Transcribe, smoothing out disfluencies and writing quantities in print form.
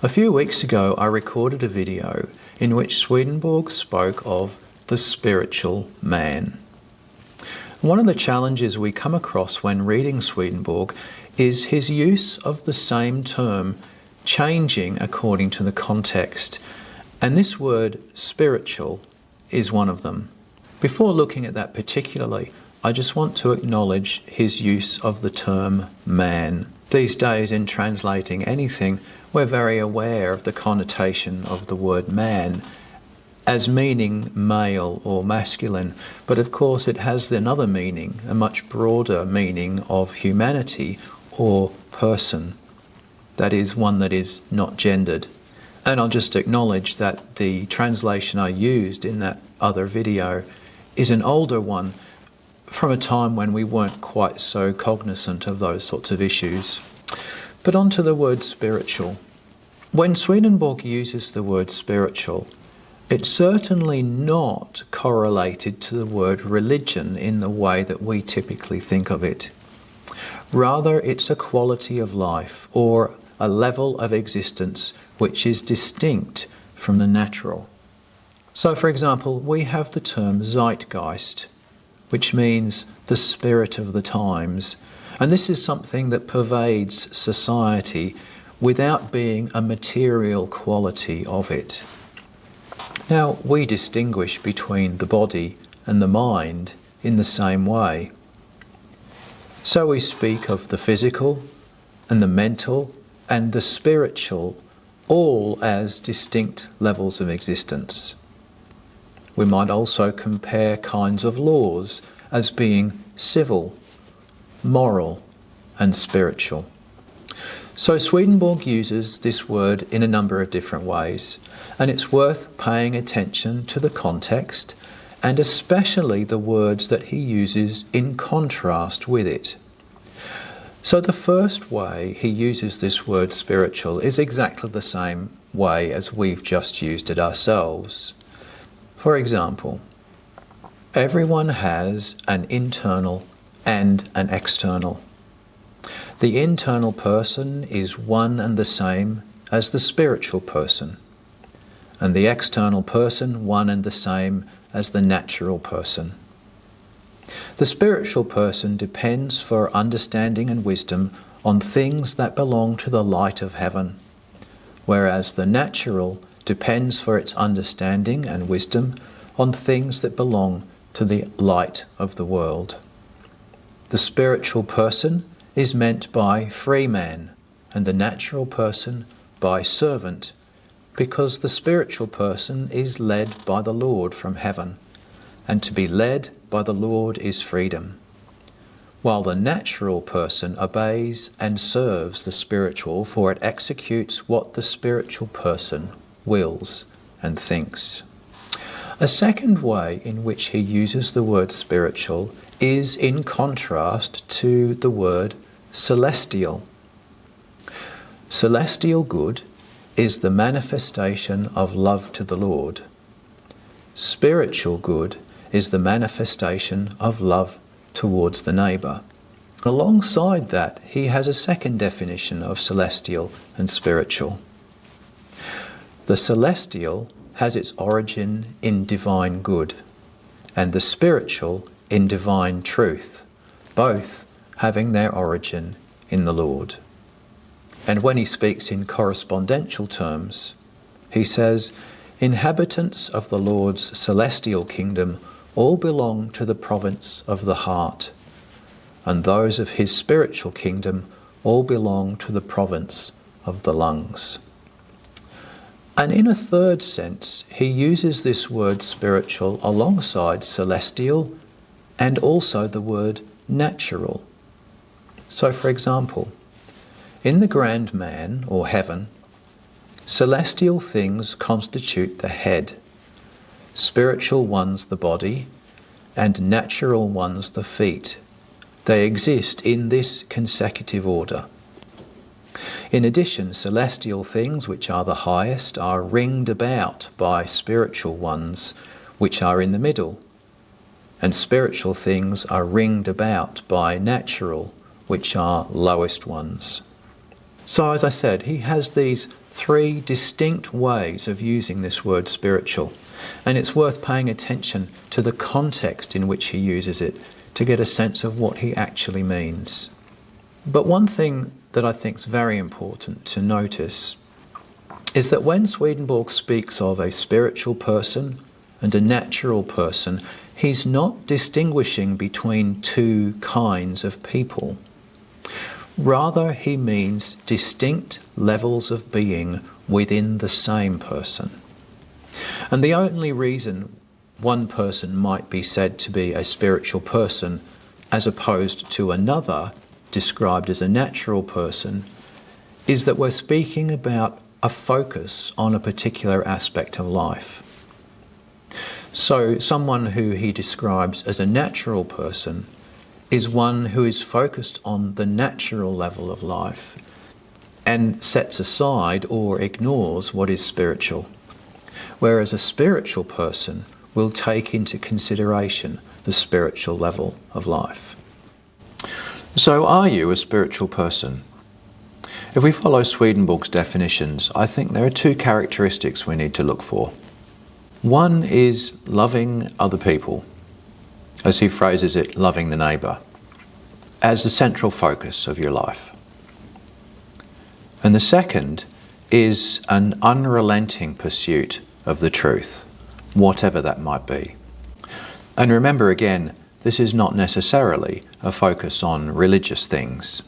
A few weeks ago I recorded a video in which Swedenborg spoke of the spiritual man. One of the challenges we come across when reading Swedenborg is his use of the same term changing according to the context, and this word spiritual is one of them. Before looking at that particularly, I just want to acknowledge his use of the term man. These days, in translating anything, we're very aware of the connotation of the word man as meaning male or masculine, but of course it has another meaning, a much broader meaning of humanity or person. That is, one that is not gendered. And I'll just acknowledge that the translation I used in that other video is an older one from a time when we weren't quite so cognizant of those sorts of issues. But on to the word spiritual. When Swedenborg uses the word spiritual, it's certainly not correlated to the word religion in the way that we typically think of it. Rather, it's a quality of life or a level of existence which is distinct from the natural. So, for example, we have the term Zeitgeist, which means the spirit of the times. And this is something that pervades society without being a material quality of it. Now, we distinguish between the body and the mind in the same way. So we speak of the physical and the mental and the spiritual all as distinct levels of existence. We might also compare kinds of laws as being civil, moral and spiritual. So Swedenborg uses this word in a number of different ways, and it's worth paying attention to the context and especially the words that he uses in contrast with it. So the first way he uses this word spiritual is exactly the same way as we've just used it ourselves. For example, everyone has an internal and an external. The internal person is one and the same as the spiritual person, and the external person one and the same as the natural person. The spiritual person depends for understanding and wisdom on things that belong to the light of heaven, whereas the natural depends for its understanding and wisdom on things that belong to the light of the world. The spiritual person is meant by free man, and the natural person by servant, because the spiritual person is led by the Lord from heaven, and to be led by the Lord is freedom, while the natural person obeys and serves the spiritual, for it executes what the spiritual person wills and thinks. A second way in which he uses the word spiritual is in contrast to the word celestial. Celestial good is the manifestation of love to the Lord. Spiritual good is the manifestation of love towards the neighbour. Alongside that, he has a second definition of celestial and spiritual. The celestial has its origin in divine good, and the spiritual in divine truth, both having their origin in the Lord. And when he speaks in correspondential terms, he says, "Inhabitants of the Lord's celestial kingdom all belong to the province of the heart, and those of his spiritual kingdom all belong to the province of the lungs." And in a third sense, he uses this word spiritual alongside celestial and also the word natural. So, for example, in the grand man, or heaven, celestial things constitute the head, spiritual ones the body, and natural ones the feet. They exist in this consecutive order. In addition, celestial things, which are the highest, are ringed about by spiritual ones, which are in the middle, and spiritual things are ringed about by natural, which are lowest ones. So, as I said, he has these three distinct ways of using this word spiritual, and it's worth paying attention to the context in which he uses it to get a sense of what he actually means. But one thing that I think is very important to notice is that when Swedenborg speaks of a spiritual person and a natural person, he's not distinguishing between two kinds of people. Rather, he means distinct levels of being within the same person. And the only reason one person might be said to be a spiritual person as opposed to another described as a natural person is that we're speaking about a focus on a particular aspect of life. So someone who he describes as a natural person is one who is focused on the natural level of life and sets aside or ignores what is spiritual. Whereas a spiritual person will take into consideration the spiritual level of life. So are you a spiritual person? If we follow Swedenborg's definitions, I think there are two characteristics we need to look for. One is loving other people, as he phrases it, loving the neighbour, as the central focus of your life. And the second is an unrelenting pursuit of the truth, whatever that might be. And remember again, this is not necessarily a focus on religious things.